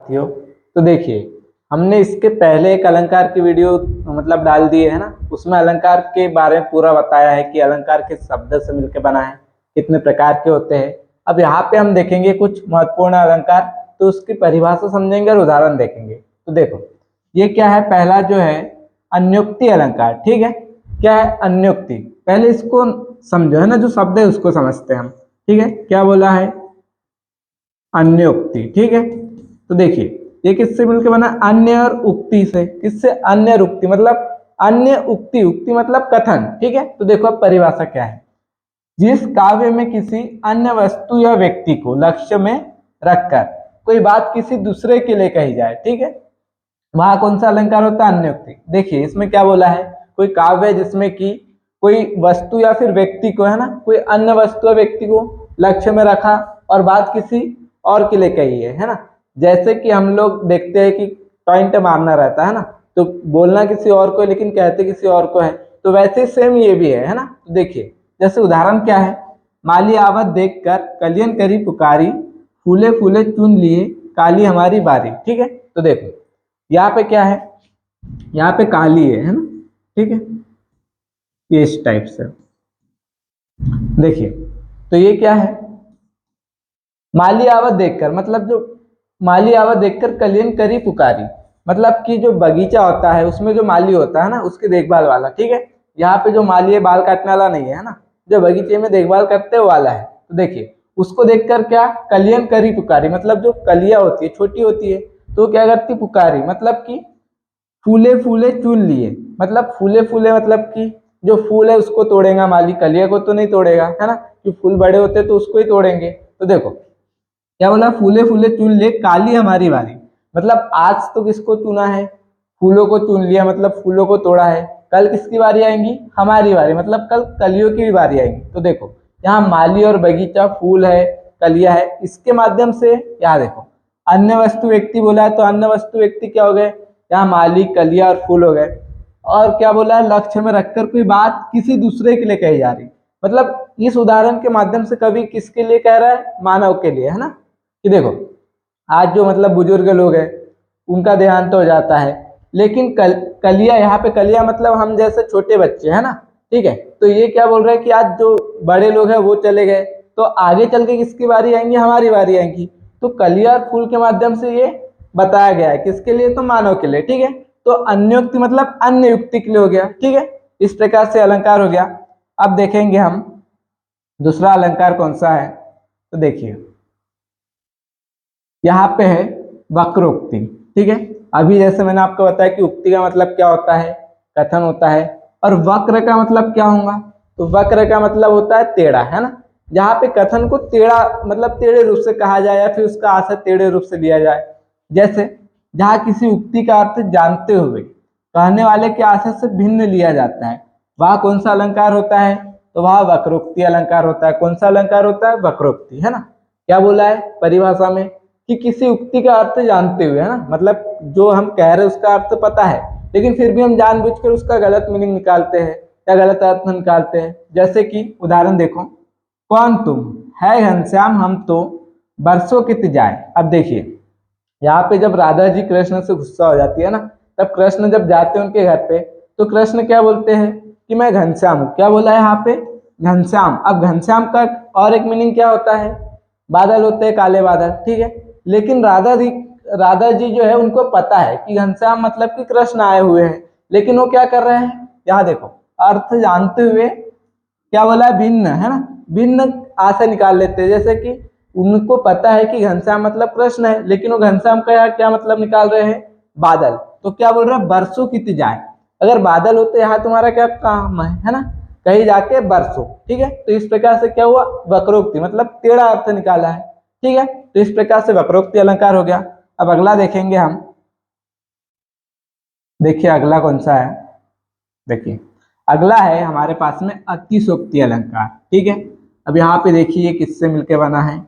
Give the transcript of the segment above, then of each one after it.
साथियों। तो देखिए, हमने इसके पहले एक अलंकार की वीडियो मतलब डाल दी है ना, उसमें अलंकार के बारे में पूरा बताया है कि अलंकार किस शब्द से मिलकर बना है, कितने प्रकार के होते हैं। अब यहाँ पे हम देखेंगे कुछ महत्वपूर्ण अलंकार, तो उसकी परिभाषा समझेंगे और उदाहरण देखेंगे। तो देखो, ये क्या है, पहला जो है अन्योक्ति अलंकार। ठीक है, क्या है अन्योक्ति, पहले इसको समझो, है ना, जो शब्द है उसको समझते हैं हम। ठीक है, क्या बोला है, अन्योक्ति। ठीक है, तो देखिए ये किससे मिलकर बना, अन्य और उक्ति से। किससे, अन्य और उक्ति, मतलब अन्य उक्ति, उक्ति मतलब कथन। ठीक है, तो देखो अब परिभाषा क्या है, जिस काव्य में किसी अन्य वस्तु या व्यक्ति को लक्ष्य में रखकर कोई बात किसी दूसरे के लिए कही जाए। ठीक है, वहां कौन सा अलंकार होता है, अन्योक्ति। देखिए इसमें क्या बोला है, कोई काव्य जिसमें कि कोई वस्तु या फिर व्यक्ति को, है ना, कोई अन्य वस्तु या व्यक्ति को लक्ष्य में रखा और बात किसी और के लिए कही है ना। जैसे कि हम लोग देखते हैं कि पॉइंट मारना रहता है ना, तो बोलना किसी और को है लेकिन कहते किसी और को है, तो वैसे सेम ये भी है ना। तो देखिए जैसे उदाहरण क्या है, माली आवत देख कर कलियन करी पुकारी, फूले फूले चुन लिए काली हमारी बारी। ठीक है, तो देखो यहाँ पे क्या है, यहाँ पे काली है ना। ठीक है, ये इस टाइप से देखिए, तो ये क्या है, माली आवत देखकर, मतलब जो माली आवत देखकर कलियन करी पुकारी, मतलब कि जो बगीचा होता है उसमें जो माली होता है ना, उसकी देखभाल वाला। ठीक है, यहाँ पे जो माली है बाल काटने वाला नहीं है ना, जो बगीचे में देखभाल करते वाला है। तो देखिए उसको देखकर क्या, कलियन करी पुकारी, मतलब जो कलिया होती है छोटी होती है, तो क्या करती, पुकारी, मतलब कि फूले फूले चुन लिए, मतलब फूले फूले मतलब कि जो फूल है उसको तोड़ेगा माली, कलिया को तो नहीं तोड़ेगा, है ना, कि फूल बड़े होते तो उसको ही तोड़ेंगे। तो देखो क्या बोला, फूले फूले चुन ले काली हमारी बारी, मतलब आज तो किसको चुना है, फूलों को चुन लिया, मतलब फूलों को तोड़ा है, कल किसकी बारी आएंगी, हमारी बारी, मतलब कल कलियों की भी बारी आएगी। तो देखो यहाँ माली और बगीचा, फूल है, कलिया है, इसके माध्यम से यहाँ देखो अन्य वस्तु व्यक्ति बोला है, तो अन्य वस्तु व्यक्ति क्या हो गए, यहाँ माली, कलिया और फूल हो गए। और क्या बोला है, लक्ष्य में रखकर कोई बात किसी दूसरे के लिए कही जा रही, मतलब इस उदाहरण के माध्यम से कवि किसके लिए कह रहा है, मानव के लिए, है ना। कि देखो आज जो मतलब बुजुर्ग लोग हैं उनका देहांत हो जाता है, लेकिन कलिया, यहाँ पे कलिया मतलब हम जैसे छोटे बच्चे, है ना। ठीक है, तो ये क्या बोल रहे हैं कि आज जो बड़े लोग हैं वो चले गए, तो आगे चल के किसकी बारी आएंगी, हमारी बारी आएंगी। तो कलिया और फूल के माध्यम से ये बताया गया है, किसके लिए, तो मानव के लिए। ठीक है, तो अन्योक्ति मतलब अन्य युक्ति के लिए हो गया। ठीक है, इस प्रकार से अलंकार हो गया। अब देखेंगे हम दूसरा अलंकार कौन सा है, तो देखिए यहाँ पे है वक्रोक्ति। ठीक है, अभी जैसे मैंने आपको बताया कि उक्ति का मतलब क्या होता है, कथन होता है, और वक्र का मतलब क्या होगा, तो वक्र का मतलब होता है टेढ़ा, है ना। जहाँ पे कथन को टेढ़ा मतलब टेढ़े रूप से कहा जाए या फिर उसका आशय टेढ़े रूप से लिया जाए। जैसे जहाँ किसी उक्ति का अर्थ जानते हुए कहने वाले के आशय से भिन्न लिया जाता है, वह कौन सा अलंकार होता है, तो वह वक्रोक्ति अलंकार होता है। कौन सा अलंकार होता है, वक्रोक्ति, है ना। क्या बोला है परिभाषा में, कि किसी उक्ति का अर्थ जानते हुए, है ना, मतलब जो हम कह रहे हैं उसका अर्थ पता है लेकिन फिर भी हम जानबूझकर उसका गलत मीनिंग निकालते हैं या गलत अर्थ निकालते हैं। जैसे कि उदाहरण देखो, कौन तुम है घनश्याम हम तो बरसों कित जाए। अब देखिए यहाँ पे जब राधा जी कृष्ण से गुस्सा हो जाती है ना, तब कृष्ण जब जाते हैं उनके घर पे, तो कृष्ण क्या बोलते हैं कि मैं घनश्याम हूँ। क्या बोला है यहाँ पे, घनश्याम। अब घनश्याम का और एक मीनिंग क्या होता है, बादल होते हैं, काले बादल। ठीक है, लेकिन राधा जी जो है उनको पता है कि घनश्याम मतलब कि कृष्ण आए हुए हैं, लेकिन वो क्या कर रहे हैं, यहाँ देखो अर्थ जानते हुए क्या बोला है, भिन्न, है ना, भिन्न आशय निकाल लेते हैं। जैसे कि उनको पता है कि घनश्याम मतलब कृष्ण है, लेकिन वो घनश्याम का यहाँ क्या मतलब निकाल रहे हैं, बादल। तो क्या बोल रहे हैं, बरसों की जाए, अगर बादल होते यहाँ तुम्हारा क्या काम है ना, कहीं जाके बरसों। ठीक है, तो इस प्रकार से क्या हुआ, वक्रोक्ति मतलब टेढ़ा अर्थ निकाला है। ठीक है, तो इस प्रकार से वक्रोक्ति अलंकार हो गया। अब अगला देखेंगे हम, देखिए अगला कौन सा है, देखिए अगला है हमारे पास में अतिशोक्ति अलंकार। ठीक है, अब यहाँ पे देखिए किससे मिलके बना है,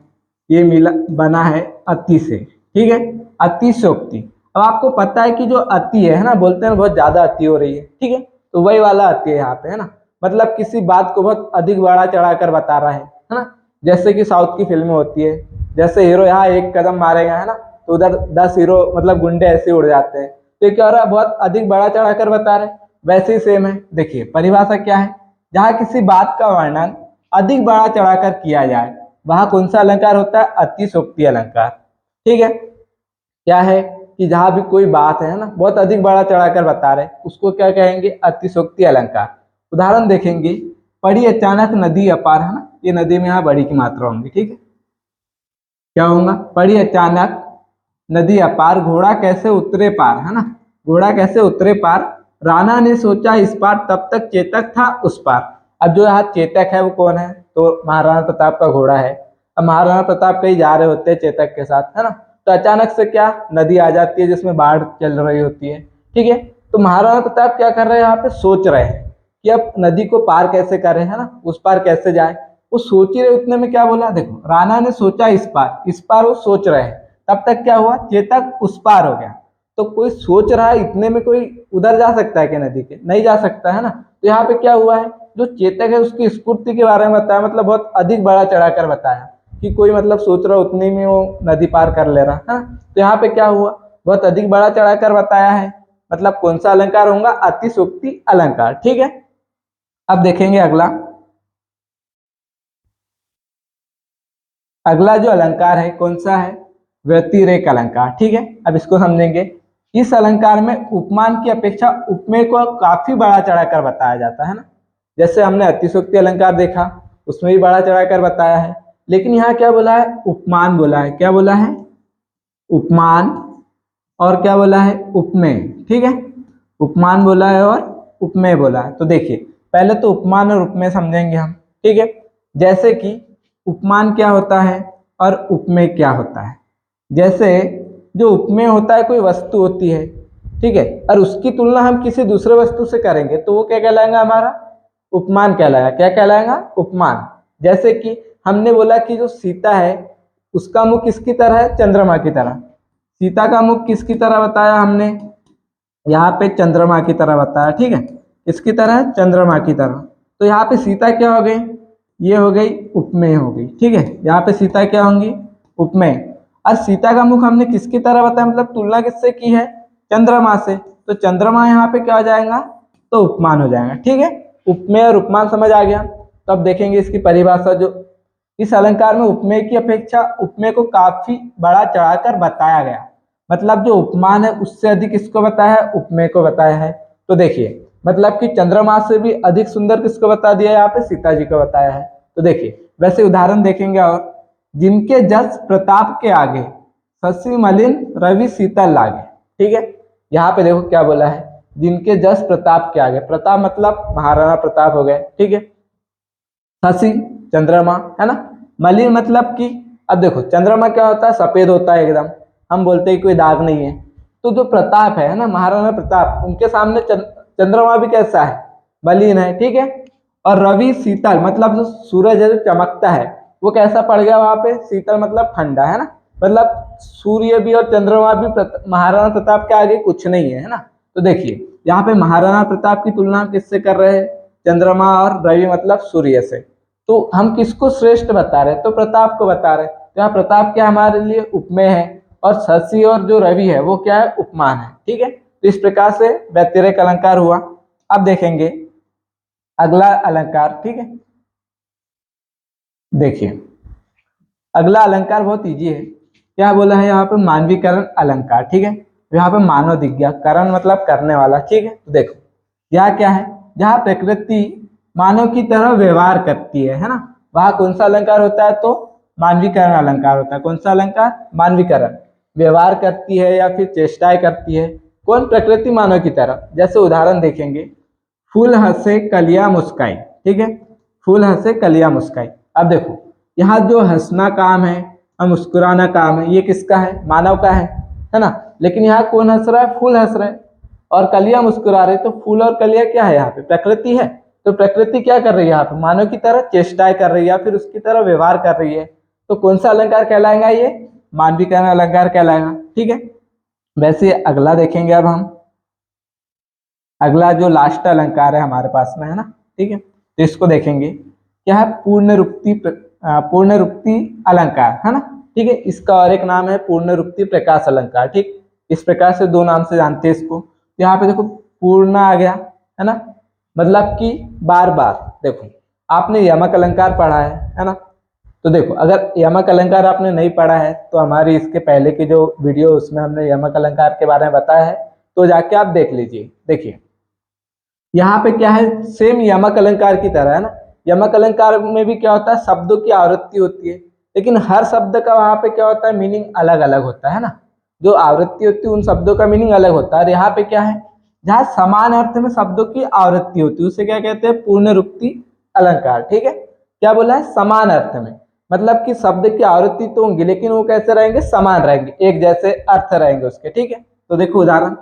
ये मिला बना है अति से। ठीक है, अतिशोक्ति। अब आपको पता है कि जो अति है ना, बोलते हैं बहुत ज्यादा अति हो रही है। ठीक है, तो वही वाला अति है यहाँ पे, है ना, मतलब किसी बात को बहुत अधिक बढ़ा चढ़ा कर बता रहा है ना। जैसे कि साउथ की फिल्में होती है, जैसे हीरो यहाँ एक कदम मारेगा, है ना, तो उधर 10 हीरो मतलब गुंडे ऐसे उड़ जाते हैं। तो ये क्या हो रहा है, बहुत अधिक बड़ा चढ़ाकर बता रहे। वैसे ही सेम है, देखिए परिभाषा क्या है, जहाँ किसी बात का वर्णन अधिक बड़ा चढ़ाकर किया जाए वहां कौन सा अलंकार होता है, अतिशयोक्ति अलंकार। ठीक है, क्या है कि जहां भी कोई बात है ना बहुत अधिक बड़ा चढ़ाकर बता रहे, उसको क्या कहेंगे, अतिशयोक्ति अलंकार। उदाहरण देखेंगे, पड़ी अचानक नदी अपार, है ना, ये नदी में यहाँ बड़ी की मात्रा होंगी। ठीक है, क्या होगा, पड़ी अचानक नदी अपार, घोड़ा कैसे उतरे पार, है ना, घोड़ा कैसे उतरे पार, राणा ने सोचा इस पार, तब तक चेतक था उस पार। अब जो यहाँ चेतक है वो कौन है, तो महाराणा प्रताप का घोड़ा है। अब महाराणा प्रताप कहीं जा रहे होते हैं चेतक के साथ, है ना, तो अचानक से क्या नदी आ जाती है जिसमें बाढ़ चल रही होती है। ठीक है, तो महाराणा प्रताप क्या कर रहे हैं, यहाँ पे सोच रहे हैं कि अब नदी को पार कैसे करें, है ना, उस पार कैसे जाए। वो सोच ही रहे, उतने में क्या बोला, देखो राणा ने सोचा इस पार वो सोच रहे हैं, तब तक क्या हुआ, चेतक उस पार हो गया। तो कोई सोच रहा है, इतने में कोई उधर जा सकता है क्या नदी के, नहीं जा सकता, है ना। तो यहाँ पे क्या हुआ है, जो चेतक है उसकी स्फूर्ति के बारे में बताया, मतलब बहुत अधिक बड़ा चढ़ाकर बताया कि कोई मतलब सोच रहा उतने में वो नदी पार कर ले रहा है। तो यहाँ पे क्या हुआ, बहुत अधिक बड़ा चढ़ाकर बताया है, मतलब कौन सा अलंकार होगा, अतिशयोक्ति अलंकार। ठीक है, अब देखेंगे अगला। अगला जो अलंकार है कौन सा है, व्यतिरेक अलंकार। ठीक है, अब इसको समझेंगे। इस अलंकार में उपमान की अपेक्षा उपमेय को काफी बड़ा चढ़ाकर बताया जाता है ना। जैसे हमने अतिशयोक्ति अलंकार देखा, उसमें भी बड़ा चढ़ाकर बताया है, लेकिन यहाँ क्या बोला है, उपमान बोला है। क्या बोला है, उपमान, और क्या बोला है, उपमेय। ठीक है, उपमान बोला है और उपमेय बोला है। तो देखिए पहले तो उपमान और उपमेय समझेंगे हम। ठीक है, जैसे कि उपमान क्या होता है और उपमेय क्या होता है। जैसे जो उपमेय होता है, कोई वस्तु होती है, ठीक है, और उसकी तुलना हम किसी दूसरे वस्तु से करेंगे तो वो क्या कहलाएगा, हमारा उपमान कहलाएगा। क्या कहलाएगा, उपमान। जैसे कि हमने बोला कि जो सीता है उसका मुख किसकी तरह है, चंद्रमा की तरह। सीता का मुख किसकी तरह बताया हमने, यहाँ पे चंद्रमा की तरह बताया। ठीक है, किसकी तरह, चंद्रमा की तरह। तो यहाँ पे सीता क्या हो गई, ये हो गई उपमेय हो गई। ठीक है, यहाँ पे सीता क्या होंगी, उपमेय। और सीता का मुख हमने किसकी तरह बताया, मतलब तुलना किससे की है, चंद्रमा से, तो चंद्रमा यहाँ पे क्या हो जाएगा, तो उपमान हो जाएगा। ठीक है, उपमेय और उपमान समझ आ गया। तो अब देखेंगे इसकी परिभाषा। जो इस अलंकार में उपमेय की अपेक्षा उपमेय को काफी बड़ा चढ़ाकर बताया गया, मतलब जो उपमान है उससे अधिक इसको बताया है, उपमेय को बताया है। तो देखिए मतलब कि चंद्रमा से भी अधिक सुंदर किसको बता दिया, यहाँ पे सीता जी को बताया है। तो देखिए वैसे उदाहरण देखेंगे, और जिनके जस प्रताप के आगे शशि मलिन रवि शीतल लागे। ठीक है, यहाँ पे देखो क्या बोला है, जिनके जस प्रताप के आगे, प्रताप मतलब महाराणा प्रताप हो गए। ठीक है, शशि चंद्रमा, है ना, मलिन मतलब कि, अब देखो चंद्रमा क्या होता है, सफेद होता है एकदम, हम बोलते हैं कोई दाग नहीं है। तो जो प्रताप है ना, महाराणा प्रताप, उनके सामने चंद्रमा भी कैसा है, मलिन है। ठीक है, और रवि शीतल मतलब जो सूरज है जो चमकता है वो कैसा पड़ गया वहां पे, शीतल मतलब ठंडा, है ना, मतलब सूर्य भी और चंद्रमा भी महाराणा प्रताप के आगे कुछ नहीं है, है ना। तो देखिए यहाँ पे महाराणा प्रताप की तुलना किससे कर रहे हैं, चंद्रमा और रवि मतलब सूर्य से। तो हम किसको श्रेष्ठ बता रहे हैं, तो प्रताप को बता रहे हैं। तो यहाँ प्रताप क्या हमारे लिए उपमेय है, और शशि और जो रवि है वो क्या है, उपमान है। ठीक है, तो इस प्रकार से व्यतिरेक अलंकार हुआ। अब देखेंगे अगला अलंकार। ठीक है, देखिए अगला अलंकार बहुत इजी है। क्या बोला है यहाँ पे, मानवीकरण अलंकार। ठीक है, यहाँ पे मानव दिज्ञा, करण मतलब करने वाला। ठीक है, तो देखो यहाँ क्या है, जहाँ प्रकृति मानव की तरह व्यवहार करती है ना, वहां कौन सा अलंकार होता है, तो मानवीकरण अलंकार होता है। कौन सा अलंकार, मानवीकरण, व्यवहार करती है या फिर चेष्टाएं करती है, कौन, प्रकृति मानव की तरह। जैसे उदाहरण देखेंगे, फूल हंसे कलियां मुस्काई। ठीक है, फूल हंसे कलियां मुस्काई। अब देखो यहाँ जो हंसना काम है और मुस्कुराना काम है, ये किसका है, मानव का है ना। लेकिन यहाँ कौन हंस रहा है, फूल हंस रहे हैं, और कलियां मुस्कुरा रहे। तो फूल और कलियां क्या है, यहाँ पे प्रकृति है। तो प्रकृति क्या कर रही है, यहाँ पे मानव की तरह चेष्टाएं कर रही है या फिर उसकी तरह व्यवहार कर रही है। तो कौन सा अलंकार कहलाएगा, ये मानवीकरण अलंकार कहलाएगा। ठीक है, वैसे अगला देखेंगे अब हम। अगला जो लास्ट अलंकार है हमारे पास में, है ना, ठीक है, तो इसको देखेंगे। क्या है, पूर्ण रूक्ति अलंकार, है ना। ठीक है। इसका और एक नाम है पूर्णरूक्ति प्रकाश अलंकार। ठीक, इस प्रकार से दो नाम से जानते हैं इसको। यहाँ पे देखो पूर्ण आ गया है ना, मतलब कि बार बार। देखो आपने यमक अलंकार पढ़ा है ना, तो देखो अगर यमक अलंकार आपने नहीं पढ़ा है तो हमारी इसके पहले की जो वीडियो उसमें हमने यमक अलंकार के बारे में बताया है, तो जाके आप देख लीजिए। देखिए यहाँ पे क्या है, सेम यमक अलंकार की तरह है ना। यमक अलंकार में भी क्या होता है, शब्दों की आवृत्ति होती है, लेकिन हर शब्द का वहां पे क्या होता है, मीनिंग अलग अलग होता है ना। जो आवृत्ति होती है उन शब्दों का मीनिंग अलग होता है। और यहाँ पे क्या है, जहाँ समान अर्थ में शब्दों की आवृत्ति होती है उसे क्या कहते हैं, पूर्णरूक्ति अलंकार। ठीक है, क्या बोला है, समान अर्थ में, मतलब कि शब्द की आवृत्ति तो होंगी लेकिन वो कैसे रहेंगे, समान रहेंगे, एक जैसे अर्थ रहेंगे उसके। ठीक है, तो देखो उदाहरण,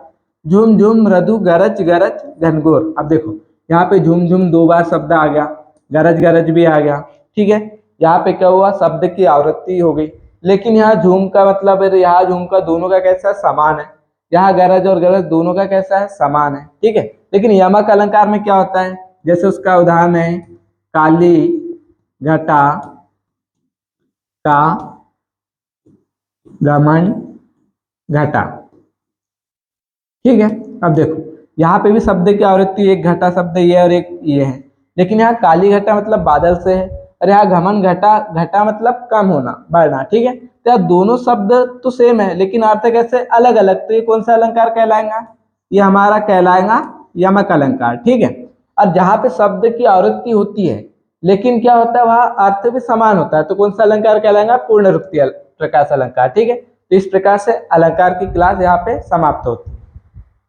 झुम झुम मृदु गरज गरज घनघोर। अब देखो यहाँ पे झुम झुम दो बार शब्द आ गया, गरज गरज भी आ गया। ठीक है, यहाँ पे क्या हुआ, शब्द की आवृत्ति हो गई, लेकिन यहाँ झूम का मतलब है, यहाँ झूम का दोनों का कैसा है, समान है। यहाँ गरज और गरज दोनों का कैसा है, समान है। ठीक है, लेकिन यमक अलंकार में क्या होता है, जैसे उसका उदाहरण है काली घटा का गमन घटा। ठीक है, अब देखो यहाँ पे भी शब्द की आवृत्ति, एक घटा शब्द ये और एक ये है, लेकिन यहाँ काली घटा मतलब बादल से है, और यहाँ घमन घटा, घटा मतलब कम होना, बढ़ना। ठीक है, तो यहाँ दोनों शब्द तो सेम है लेकिन अर्थ कैसे अलग अलग, तो ये कौन सा अलंकार कहलाएगा, ये हमारा कहलाएगा यमक अलंकार। ठीक है, और जहाँ पे शब्द की आवृत्ति होती है लेकिन क्या होता है, वहाँ अर्थ भी समान होता है, तो कौन सा अलंकार कहलाएगा, पूर्णरूक्ति प्रकाश अलंकार। ठीक है, तो इस प्रकार से अलंकार की क्लास यहाँ पे समाप्त होती है।